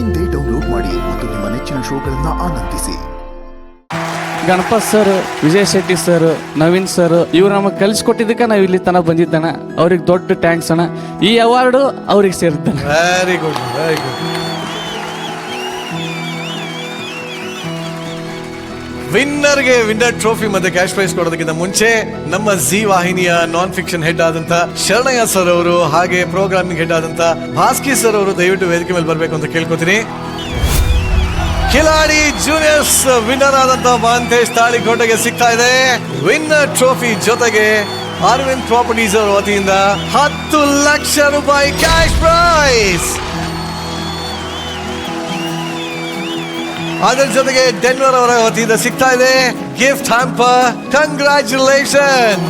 ಇಂದೇ ಡೌನ್ಲೋಡ್ ಮಾಡಿ ಮತ್ತು ನಿಮ್ಮ ನೆಚ್ಚಿನ ಶೋಗಳನ್ನು ಆನಂದಿಸಿ. Ganpat sir, Vijay Shetty sir, Naveen sir ಇವ್ರು ನಮಗೆ ಕಲಿಸ್ಕೊಟ್ಟಿದ್ದಕ್ಕೆ ನಾವು ಇಲ್ಲಿ ತನಕ ಬಂದಿದ್ದಾನೆ. ಅವ್ರಿಗೆ ದೊಡ್ಡ ಥ್ಯಾಂಕ್ಸ್ ಅಣ್ಣ. ಈ ಅವಾರ್ಡು ಅವ್ರಿಗೆ ಸೇರಿದ್ದಾನೆ. Very good, very good. ವಿನ್ನರ್ಗೆ ವಿನ್ನರ್ ಟ್ರೋಫಿ ಮತ್ತೆ ಕ್ಯಾಶ್ ಪ್ರೈಸ್ ಕೊಡೋದಕ್ಕಿಂತ ಮುಂಚೆ ನಮ್ಮ ಜಿ ವಾಹಿನಿಯ ನಾನ್ ಫಿಕ್ಷನ್ ಹೆಡ್ ಆದಂತ ಶರಣಯ್ಯ ಸರ್ ಅವರು ಹಾಗೆ ಪ್ರೋಗ್ರಾಮಿಂಗ್ ಹೆಡ್ ಆದಂತ ಭಾಸ್ಕಿ ಸರ್ ಅವರು ದಯವಿಟ್ಟು ವೇದಿಕೆ ಮೇಲೆ ಬರಬೇಕು ಅಂತ ಕೇಳ್ಕೊತೀನಿ. ಕಿಲಾಡಿ ಜೂನಿಯರ್ಸ್ ವಿನ್ನರ್ ಆದಂತ ಮಹಾಂತೇಶ್ ತಾಳಿಕೋಟೆಗೆ ಸಿಗ್ತಾ ಇದೆ ವಿನ್ನರ್ ಟ್ರೋಫಿ ಜೊತೆಗೆ ಅರವಿಂದ್ ಪ್ರಾಪರ್ಟೀಸ್ ಅವರ ವತಿಯಿಂದ 10 ಲಕ್ಷ ರೂಪಾಯಿ ಕ್ಯಾಶ್ ಪ್ರೈಸ್. ಅದರ ಜೊತೆಗೆ ಡೆನ್ವರ್ ಅವರ ವತಿಯಿಂದ ಸಿಗ್ತಾ ಇದೆ gift hamper. Congratulation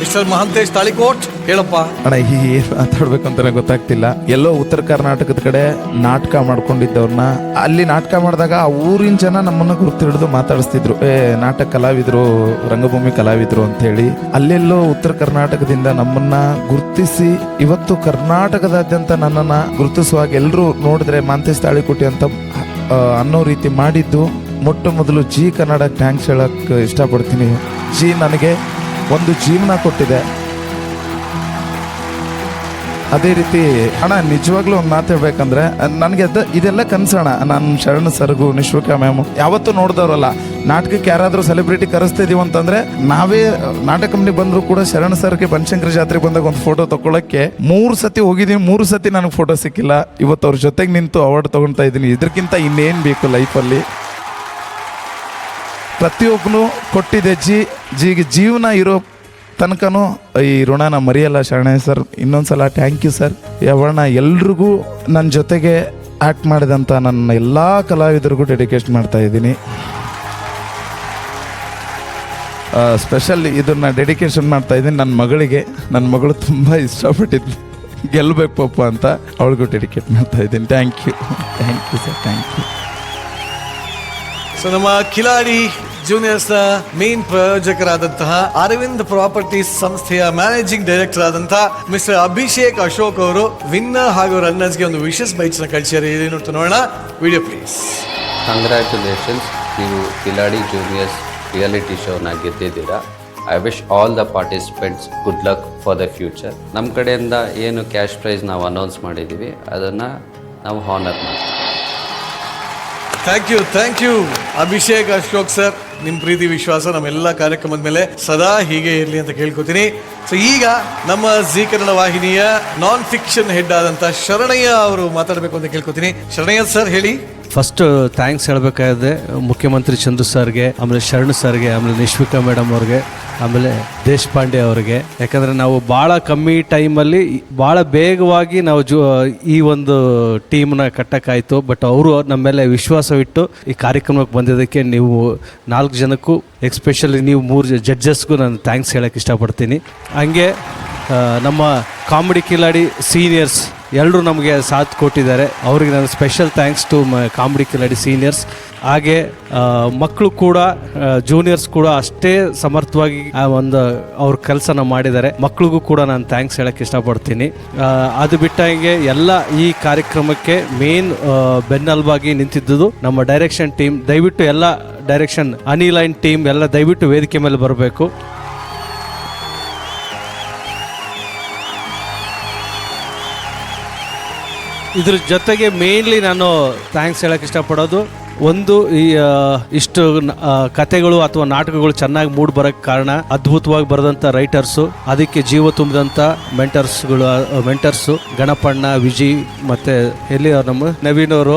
mister Mahantesh Talikot. ಹೇಳಪ್ಪ ಅಣ್ಣ, ಏನ್ ಮಾತಾಡ್ಬೇಕು ಅಂತಾನೆ ಗೊತ್ತಾಗ್ತಿಲ್ಲ. ಎಲ್ಲೋ ಉತ್ತರ ಕರ್ನಾಟಕದ ಕಡೆ ನಾಟಕ ಮಾಡ್ಕೊಂಡಿದ್ದವ್ರನ್ನ ಅಲ್ಲಿ ನಾಟಕ ಮಾಡಿದಾಗ ಆ ಊರಿನ ಜನ ನಮ್ಮನ್ನ ಗುರುತಿಡಿದು ಮಾತಾಡಿಸ್ತಿದ್ರು, ನಾಟಕ ಕಲಾವಿದ್ರು, ರಂಗಭೂಮಿ ಕಲಾವಿದ್ರು ಅಂತ ಹೇಳಿ. ಅಲ್ಲೆಲ್ಲೋ ಉತ್ತರ ಕರ್ನಾಟಕದಿಂದ ನಮ್ಮನ್ನ ಗುರುತಿಸಿ ಇವತ್ತು ಕರ್ನಾಟಕದಾದ್ಯಂತ ನನ್ನನ್ನ ಗುರುತಿಸುವಾಗ ಎಲ್ಲರೂ ನೋಡಿದ್ರೆ ಮಹಾಂತೇಶ್ ತಾಳಿಕೋಟಿ ಅಂತ ಅನ್ನೋ ರೀತಿ ಮಾಡಿದ್ದು ಮೊಟ್ಟ ಮೊದಲು ಜಿ ಕನ್ನಡ ಥ್ಯಾಂಕ್ಸ್ ಹೇಳಕ್ ಇಷ್ಟಪಡ್ತೀನಿ. ಜಿ ನನಗೆ ಒಂದು ಜೀವನ ಕೊಟ್ಟಿದೆ. ಅದೇ ರೀತಿ ಅಣ್ಣ, ನಿಜವಾಗ್ಲೂ ಒಂದು ಮಾತು ಹೇಳ್ಬೇಕಂದ್ರೆ ನನಗೆ ಇದೆಲ್ಲ ಕನ್ಸೋಣ. ನಾನು ಶರಣ್ ಸರ್ಗು, ನಿಶ್ವಿಕಾ ಮ್ಯಾಮು ಯಾವತ್ತೂ ನೋಡಿದವ್ರಲ್ಲ. ನಾಟಕಕ್ಕೆ ಯಾರಾದರೂ ಸೆಲೆಬ್ರಿಟಿ ಕರೆಸ್ತಿದೀವಿ ಅಂತಂದ್ರೆ ನಾವೇ ನಾಟಕ ಕಂಪ್ನಿ ಬಂದರೂ ಕೂಡ ಶರಣ್ ಸರ್ಗೆ ಬನಶಂಕರಿ ಜಾತ್ರೆಗೆ ಬಂದಾಗ ಒಂದು ಫೋಟೋ ತಗೊಳಕ್ಕೆ 3 ಸತಿ ಹೋಗಿದ್ದೀನಿ. 3 ಸತಿ ನನಗೆ ಫೋಟೋ ಸಿಕ್ಕಿಲ್ಲ. ಇವತ್ತು ಅವ್ರ ಜೊತೆಗೆ ನಿಂತು ಅವಾರ್ಡ್ ತಗೊಳ್ತಾ ಇದ್ದೀನಿ. ಇದಕ್ಕಿಂತ ಇನ್ನೇನು ಬೇಕು ಲೈಫಲ್ಲಿ? ಪ್ರತಿಯೊಬ್ಬನು ಕೊಟ್ಟಿದೆ ಜಿಗೆ ಜೀವನ ಇರೋ ತನಕನೂ ಈ ಋಣನ ಮರೆಯಲ್ಲ ಶರಣಯ್ಯ ಸರ್. ಇನ್ನೊಂದ್ಸಲ ಥ್ಯಾಂಕ್ ಯು ಸರ್. ಯಾವಣ್ಣ, ಎಲ್ರಿಗೂ ನನ್ನ ಜೊತೆಗೆ ಆ್ಯಕ್ಟ್ ಮಾಡಿದಂಥ ನನ್ನ ಎಲ್ಲ ಕಲಾವಿದರಿಗೂ ಡೆಡಿಕೇಶನ್ ಮಾಡ್ತಾ ಇದ್ದೀನಿ. ಸ್ಪೆಷಲ್ ಇದನ್ನು ಡೆಡಿಕೇಶನ್ ಮಾಡ್ತಾ ಇದ್ದೀನಿ ನನ್ನ ಮಗಳಿಗೆ. ನನ್ನ ಮಗಳು ತುಂಬ ಇಷ್ಟಪಟ್ಟಿದ್ದು ಗೆಲ್ಲಬೇಕು ಪಪ್ಪ ಅಂತ, ಅವಳಿಗೂ ಡೆಡಿಕೇಟ್ ಮಾಡ್ತಾ ಇದ್ದೀನಿ. Thank you sir, thank you. So ನಮ್ಮ ಕಿಲಾಡಿ ಜೂನಿಯರ್ಸ್ ನ ಮೇನ್ ಪ್ರಾಯೋಜಕರಾದಂತಹ ಅರವಿಂದ್ ಪ್ರಾಪರ್ಟೀಸ್ ಸಂಸ್ಥೆಯ ಮ್ಯಾನೇಜಿಂಗ್ ಡೈರೆಕ್ಟರ್ ಆದಂತಹ ಮಿಸ್ಟರ್ ಅಭಿಷೇಕ್ ಅಶೋಕ್ ಅವರು ವಿನ್ನರ್ ಹಾಗೂ ರನ್ನರ್ಸ್ಗೆ ಒಂದು ವಿಶೇಷ ಬೈಟ್ಸ್ ನ ಕಳಿಸಿದ್ದಾರೆ. ಏನು ನೋಡೋಣ, ವಿಡಿಯೋ ಪ್ಲೀಸ್. ಕಂಗ್ರ್ಯಾಚುಲೇಷನ್ಸ್, ನೀವು ಕಿಲಾಡಿ ಜೂನಿಯರ್ಸ್ ರಿಯಾಲಿಟಿ ಶೋನ ಗೆದ್ದಿದ್ದೀರಾ. I wish all the participants good luck for the future. ನಮ್ಮ ಕಡೆಯಿಂದ ಏನು ಕ್ಯಾಶ್ ಪ್ರೈಸ್ ನಾವು ಅನೌನ್ಸ್ ಮಾಡಿದ್ದೀವಿ ಅದನ್ನು ನಾವು ಹಾನರ್ ಮಾಡ್ತೀವಿ. Thank you Abhishek Ashok sir. ನಿಮ್ಮ ಪ್ರೀತಿ ವಿಶ್ವಾಸ ನಮ್ಮೆಲ್ಲ ಕಾರ್ಯಕ್ರಮದ ಮೇಲೆ ಸದಾ ಹೀಗೆ ಇರಲಿ ಅಂತ ಕೇಳ್ಕೊತೀನಿ. ಸೊ ಈಗ ನಮ್ಮ ಜಿ ಕನ್ನಡ ವಾಹಿನಿಯ ನಾನ್ ಫಿಕ್ಷನ್ ಹೆಡ್ ಆದಂತ ಶರಣಯ್ಯ ಅವರು ಮಾತಾಡಬೇಕು ಅಂತ ಕೇಳ್ಕೊತೀನಿ. ಶರಣಯ್ಯ ಸರ್ ಹೇಳಿ. ಫಸ್ಟ್ ಥ್ಯಾಂಕ್ಸ್ ಹೇಳಬೇಕಾಗಿದೆ ಮುಖ್ಯಮಂತ್ರಿ ಚಂದ್ರು ಸರ್ಗೆ, ಆಮೇಲೆ ಶರಣ್ ಸರ್ಗೆ, ಆಮೇಲೆ ನಿಶ್ವಿಕಾ ಮೇಡಮ್ ಅವ್ರಿಗೆ, ಆಮೇಲೆ ದೇಶಪಾಂಡೆ ಅವರಿಗೆ. ಯಾಕಂದರೆ ನಾವು ಭಾಳ ಕಮ್ಮಿ ಟೈಮಲ್ಲಿ ಭಾಳ ಬೇಗವಾಗಿ ನಾವು ಈ ಒಂದು ಟೀಮ್ನ ಕಟ್ಟಕ್ಕಾಯಿತು. ಬಟ್ ಅವರು ನಮ್ಮ ಮೇಲೆ ವಿಶ್ವಾಸವಿಟ್ಟು ಈ ಕಾರ್ಯಕ್ರಮಕ್ಕೆ ಬಂದಿದ್ದಕ್ಕೆ ನೀವು 4 ಜನಕ್ಕೂ, ಎಕ್ಸ್ಪೆಷಲಿ ನೀವು 3 ಜಡ್ಜಸ್ಗೂ ನಾನು ಥ್ಯಾಂಕ್ಸ್ ಹೇಳೋಕ್ಕೆ ಇಷ್ಟಪಡ್ತೀನಿ. ಹಂಗೆ ನಮ್ಮ ಕಾಮಿಡಿ ಕಿಲಾಡಿ ಸೀನಿಯರ್ಸ್ ಎಲ್ಲರೂ ನಮಗೆ ಸಾಥ್ ಕೊಟ್ಟಿದ್ದಾರೆ. ಅವ್ರಿಗೆ ನಾನು special thanks to comedy Kiladi seniors. ಹಾಗೆ ಮಕ್ಕಳು ಕೂಡ, ಜೂನಿಯರ್ಸ್ ಕೂಡ ಅಷ್ಟೇ ಸಮರ್ಥವಾಗಿ ಅವ್ರ ಕೆಲಸನ ಮಾಡಿದ್ದಾರೆ. ಮಕ್ಕಳಿಗೂ ಕೂಡ ನಾನು ಥ್ಯಾಂಕ್ಸ್ ಹೇಳೋಕ್ಕೆ ಇಷ್ಟಪಡ್ತೀನಿ. ಅದು ಬಿಟ್ಟಂಗೆ ಎಲ್ಲ ಈ ಕಾರ್ಯಕ್ರಮಕ್ಕೆ ಮೇನ್ ಬೆನ್ನೆಲುಬಾಗಿ ನಿಂತಿದ್ದುದು ನಮ್ಮ ಡೈರೆಕ್ಷನ್ ಟೀಮ್. ದಯವಿಟ್ಟು ಎಲ್ಲ ಡೈರೆಕ್ಷನ್ ಅನಿಲೈನ್ ಟೀಮ್ ಎಲ್ಲ ದಯವಿಟ್ಟು ವೇದಿಕೆ ಮೇಲೆ ಬರಬೇಕು. ಇದ್ರ ಜೊತೆಗೆ ಮೇನ್ಲಿ ನಾನು ಥ್ಯಾಂಕ್ಸ್ ಹೇಳೋಕ್ಕೆ ಇಷ್ಟಪಡೋದು, ಒಂದು ಈ ಇಷ್ಟು ಕತೆಗಳು ಅಥವಾ ನಾಟಕಗಳು ಚೆನ್ನಾಗಿ ಮೂಡ್ ಬರೋಕ್ಕೆ ಕಾರಣ ಅದ್ಭುತವಾಗಿ ಬರೆದಂಥ ರೈಟರ್ಸು, ಅದಕ್ಕೆ ಜೀವ ತುಂಬಿದಂಥ ಮೆಂಟರ್ಸು ಗಣಪಣ್ಣ, ವಿಜಯ್ ಮತ್ತು ಎಲ್ಲಿ ನಮ್ಮ ನವೀನ್ ಅವರು,